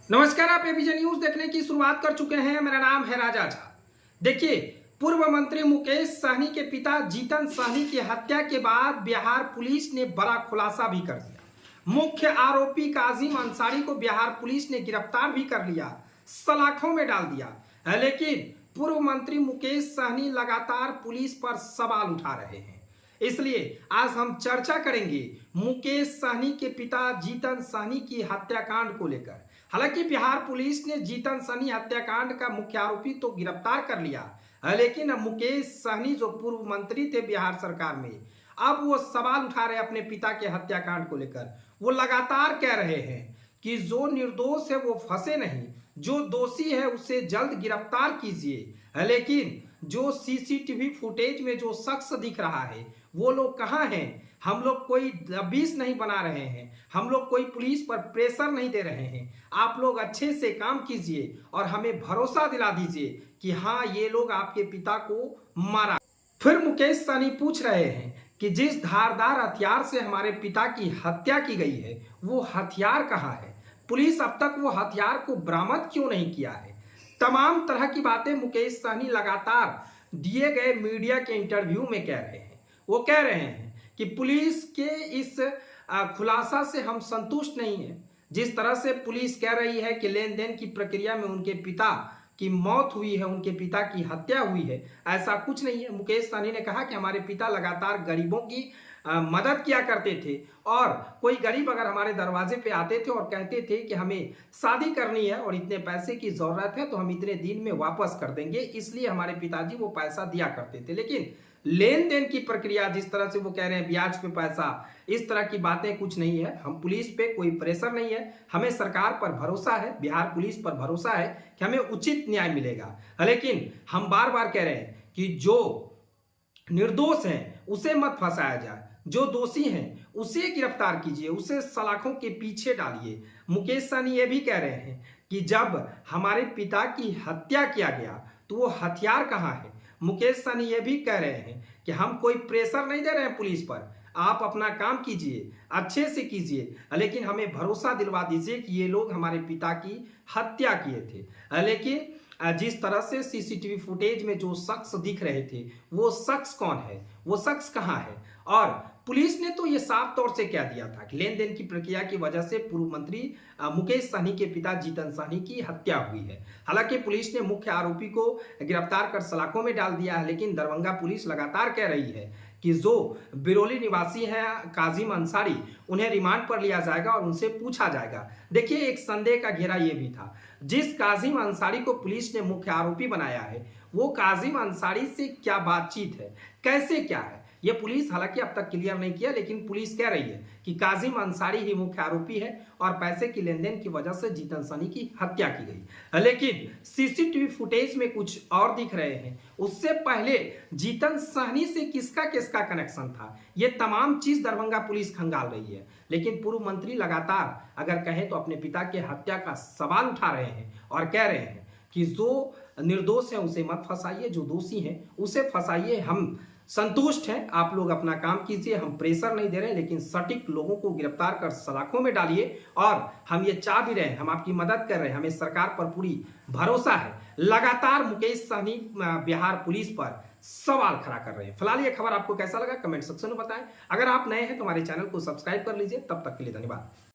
नमस्कार, आप ABJ news देखने की शुरुआत कर चुके हैं। मेरा नाम है राजा झा। देखिए, पूर्व मंत्री मुकेश सहनी के पिता जीतन सहनी की हत्या के बाद बिहार पुलिस ने बड़ा खुलासा भी कर दिया। मुख्य आरोपी काजिम अंसारी को बिहार पुलिस ने गिरफ्तार भी कर लिया, सलाखों में डाल दिया। लेकिन पूर्व मंत्री मुकेश सहनी लगातार पुलिस पर सवाल उठा रहे हैं। इसलिए आज हम चर्चा करेंगे मुकेश सहनी के पिता जीतन सहनी की हत्याकांड को लेकर। हालांकि बिहार पुलिस ने जीतन सहनी हत्याकांड का मुख्य आरोपी तो गिरफ्तार कर लिया, लेकिन मुकेश सहनी जो पूर्व मंत्री थे बिहार सरकार में, अब वो सवाल उठा रहे अपने पिता के हत्याकांड को लेकर। वो लगातार कह रहे हैं कि जो निर्दोष है वो फंसे नहीं, जो दोषी है उसे जल्द गिरफ्तार कीजिए। लेकिन जो सीसीटीवी फुटेज में जो शख्स दिख रहा है वो लोग कहाँ हैं? हम लोग कोई दबिश नहीं बना रहे हैं, हम लोग कोई पुलिस पर प्रेशर नहीं दे रहे हैं। आप लोग अच्छे से काम कीजिए और हमें भरोसा दिला दीजिए कि हाँ, ये लोग आपके पिता को मारा। फिर मुकेश सहनी पूछ रहे हैं कि जिस धारदार हथियार से हमारे पिता की हत्या की गई है वो हथियार कहाँ है? पुलिस अब तक वो हथियार को बरामद क्यों नहीं किया है? तमाम तरह की बातें मुकेश सहनी लगातार दिए गए मीडिया के इंटरव्यू में कह रहे हैं। वो कह रहे हैं कि पुलिस के इस खुलासा से हम संतुष्ट नहीं है। जिस तरह से पुलिस कह रही है कि लेन देन की प्रक्रिया में उनके पिता की मौत हुई है, उनके पिता की हत्या हुई है, ऐसा कुछ नहीं है। मुकेश सहनी ने कहा कि हमारे पिता लगातार गरीबों की मदद किया करते थे और कोई गरीब अगर हमारे दरवाजे पे आते थे और कहते थे कि हमें शादी करनी है और इतने पैसे की जरूरत है तो हम इतने दिन में वापस कर देंगे, इसलिए हमारे पिताजी वो पैसा दिया करते थे। लेकिन लेन देन की प्रक्रिया जिस तरह से वो कह रहे हैं ब्याज पे पैसा, इस तरह की बातें कुछ नहीं है। हम पुलिस पे कोई प्रेशर नहीं है, हमें सरकार पर भरोसा है, बिहार पुलिस पर भरोसा है कि हमें उचित न्याय मिलेगा। लेकिन हम बार बार कह रहे हैं कि जो निर्दोष हैं उसे मत फंसाया जाए, जो दोषी हैं उसे गिरफ्तार कीजिए, उसे सलाखों के पीछे डालिए। मुकेश सहनी ये भी कह रहे हैं कि जब हमारे पिता की हत्या किया गया तो वो हथियार कहाँ है? मुकेश सहनी ये भी कह रहे हैं कि हम कोई प्रेशर नहीं दे रहे हैं पुलिस पर, आप अपना काम कीजिए, अच्छे से कीजिए, लेकिन हमें भरोसा दिलवा दीजिए कि ये लोग हमारे पिता की हत्या किए थे। लेकिन जिस तरह से सीसीटीवी फुटेज में जो शख्स दिख रहे थे वो शख्स कौन है, वो शख्स कहाँ है? और पुलिस ने तो ये साफ तौर से कह दिया था कि लेन देन की प्रक्रिया की वजह से पूर्व मंत्री मुकेश सहनी के पिता जीतन सहनी की हत्या हुई है। हालांकि पुलिस ने मुख्य आरोपी को गिरफ्तार कर सलाखों में डाल दिया है, लेकिन दरभंगा पुलिस लगातार कह रही है कि जो बिरोली निवासी हैं काजिम अंसारी, उन्हें रिमांड पर लिया जाएगा और उनसे पूछा जाएगा। देखिए, एक संदेह का घेरा यह भी था, जिस काजिम अंसारी को पुलिस ने मुख्य आरोपी बनाया है वो काजिम अंसारी से क्या बातचीत है, कैसे क्या है, ये पुलिस हालांकि अब तक क्लियर नहीं किया। लेकिन पुलिस कह रही है कि काजिम अंसारी ही मुख्य आरोपी है और पैसे की लेन देन की वजह से जीतन सहनी की हत्या की गई। लेकिन सीसीटीवी फुटेज में कुछ और दिख रहे हैं। उससे पहले जीतन सहनी से किसका किसका कनेक्शन था, ये तमाम चीज दरभंगा पुलिस खंगाल रही है। लेकिन पूर्व मंत्री लगातार अगर कहें तो अपने पिता के हत्या का सवाल उठा रहे हैं और कह रहे हैं कि जो निर्दोष है उसे मत फंसाइए, जो दोषी है उसे फंसाइए। हम संतुष्ट हैं, आप लोग अपना काम कीजिए, हम प्रेशर नहीं दे रहे, लेकिन सटीक लोगों को गिरफ्तार कर सलाखों में डालिए। और हम ये चाह भी रहे हैं, हम आपकी मदद कर रहे हैं, हमें सरकार पर पूरी भरोसा है। लगातार मुकेश सहनी बिहार पुलिस पर सवाल खड़ा कर रहे हैं। फिलहाल ये खबर आपको कैसा लगा कमेंट सेक्शन में बताएं। अगर आप नए हैं तो हमारे चैनल को सब्सक्राइब कर लीजिए। तब तक के लिए धन्यवाद।